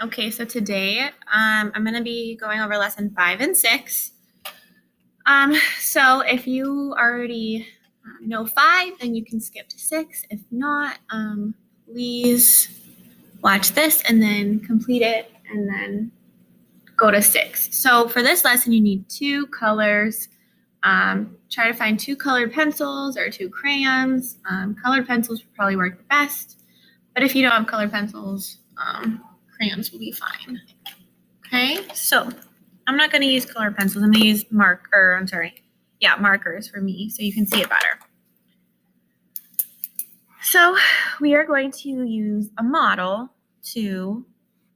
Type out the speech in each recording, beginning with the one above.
Okay, so today I'm going to be going over lesson 5 and 6. So if you already know 5, then you can skip to 6. If not, please watch this and then complete it and then go to 6. So for this lesson, you need 2 colors. Try to find 2 colored pencils or 2 crayons. Colored pencils will probably work the best, but if you don't have colored pencils, crayons will be fine. Okay, so I'm not going to use colored pencils. I'm going to use markers for me so you can see it better. So we are going to use a model to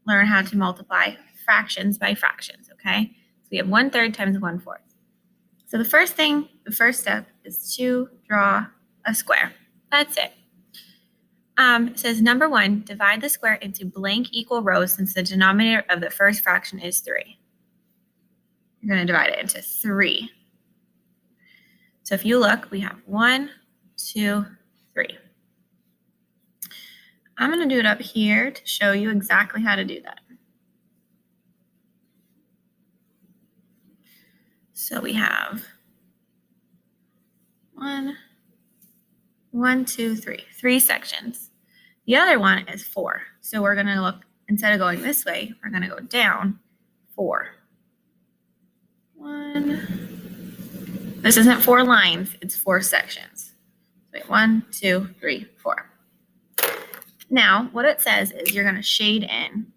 learn how to multiply fractions by fractions, okay? So we have 1/3 times 1/4. So the first step is to draw a square. That's it. It says number 1, divide the square into blank equal rows since the denominator of the first fraction is 3. You're going to divide it into 3. So if you look, we have 1, 2, 3. I'm going to do it up here to show you exactly how to do that. So we have 1, 2, 3. 3 sections. The other one is 4. So we're going to look, instead of going this way, we're going to go down 4. 1. This isn't 4 lines, it's 4 sections. Wait, 1, 2, 3, 4. Now, what it says is you're going to shade in.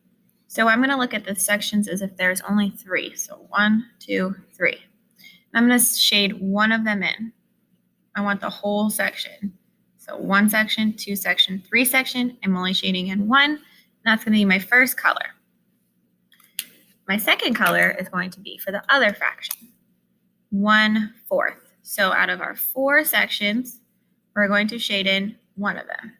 So I'm going to look at the sections as if there's only 3. So 1, 2, 3. I'm going to shade one of them in. I want the whole section. So 1 section, 2 section, 3 section. I'm only shading in 1. And that's going to be my first color. My second color is going to be for the other fraction, 1/4. So out of our 4 sections, we're going to shade in one of them.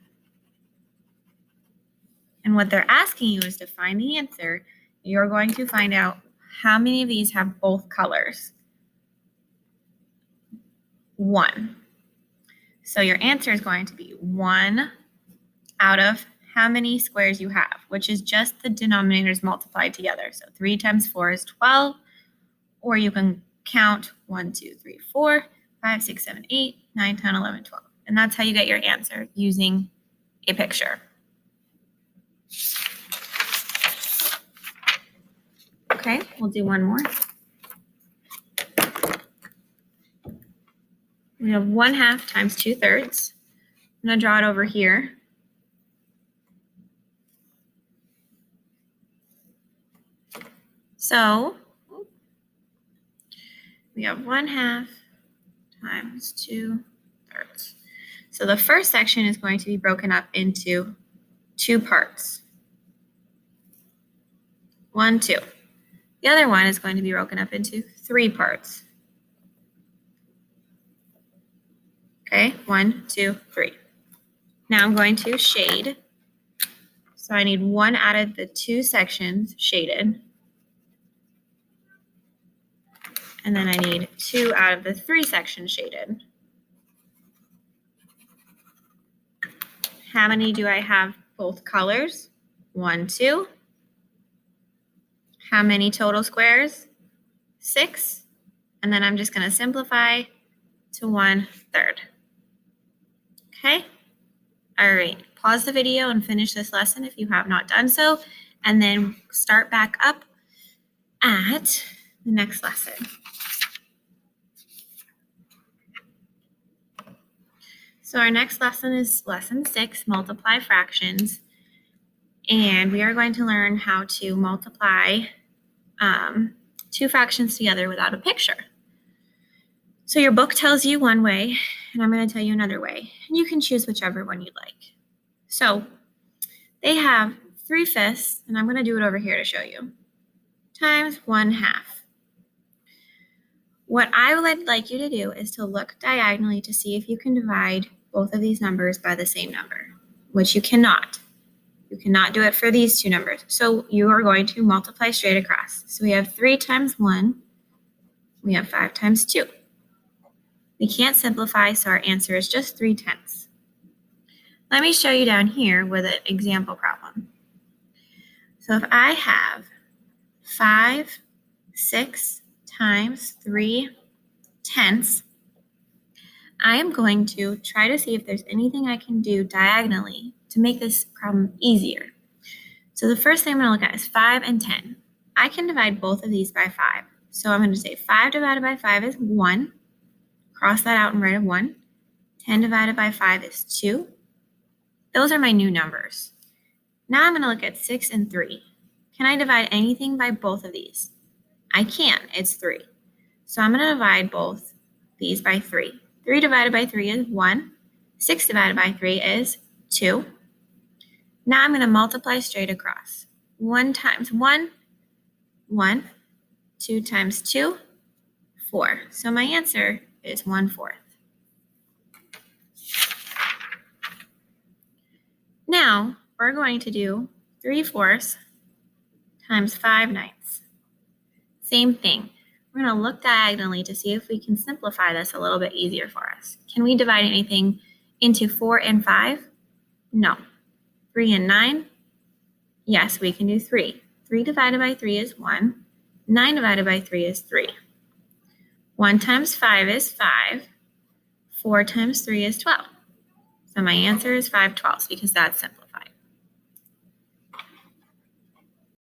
And what they're asking you is to find the answer. You're going to find out how many of these have both colors. 1. So your answer is going to be 1 out of how many squares you have, which is just the denominators multiplied together. So 3 times 4 is 12, or you can count 1, 2, 3, 4, 5, 6, 7, 8, 9, 10, 11, 12. And that's how you get your answer using a picture. Okay, we'll do one more. We have 1/2 times 2/3. I'm going to draw it over here. So we have 1/2 times 2/3. So the first section is going to be broken up into 2 parts. 1, 2. The other one is going to be broken up into 3 parts. Okay, 1, 2, 3. Now I'm going to shade. So I need 1 out of the 2 sections shaded. And then I need 2 out of the 3 sections shaded. How many do I have both colors? 1, 2. How many total squares? 6. And then I'm just going to simplify to 1/3. Okay? All right. Pause the video and finish this lesson if you have not done so, and then start back up at the next lesson. So our next lesson is lesson 6, multiply fractions. And we are going to learn how to multiply 2 fractions together without a picture. So your book tells you one way, and I'm going to tell you another way. And you can choose whichever one you'd like. So they have 3/5, and I'm going to do it over here to show you, times 1/2. What I would like you to do is to look diagonally to see if you can divide both of these numbers by the same number, which you cannot. You cannot do it for these 2 numbers. So you are going to multiply straight across. So we have 3 times 1. We have 5 times 2. We can't simplify, so our answer is just 3/10. Let me show you down here with an example problem. So if I have 5 6 times 3/10, I am going to try to see if there's anything I can do diagonally to make this problem easier. So the first thing I'm going to look at is 5 and 10. I can divide both of these by 5. So I'm going to say 5 divided by 5 is 1. Cross that out and write a 1. 10 divided by 5 is 2. Those are my new numbers. Now I'm going to look at 6 and 3. Can I divide anything by both of these? I can. It's 3. So I'm going to divide both these by 3. 3 divided by 3 is 1. 6 divided by 3 is 2. Now I'm going to multiply straight across. 1 times 1, 1. 2 times 2, 4. So my answer is 1/4. Now we're going to do 3/4 times 5/9. Same thing. We're going to look diagonally to see if we can simplify this a little bit easier for us. Can we divide anything into 4 and 5? No. 3 and 9? Yes, we can do 3. 3 divided by 3 is 1. 9 divided by 3 is 3. 1 times 5 is 5. 4 times 3 is 12. So my answer is 5/12 because that's simple.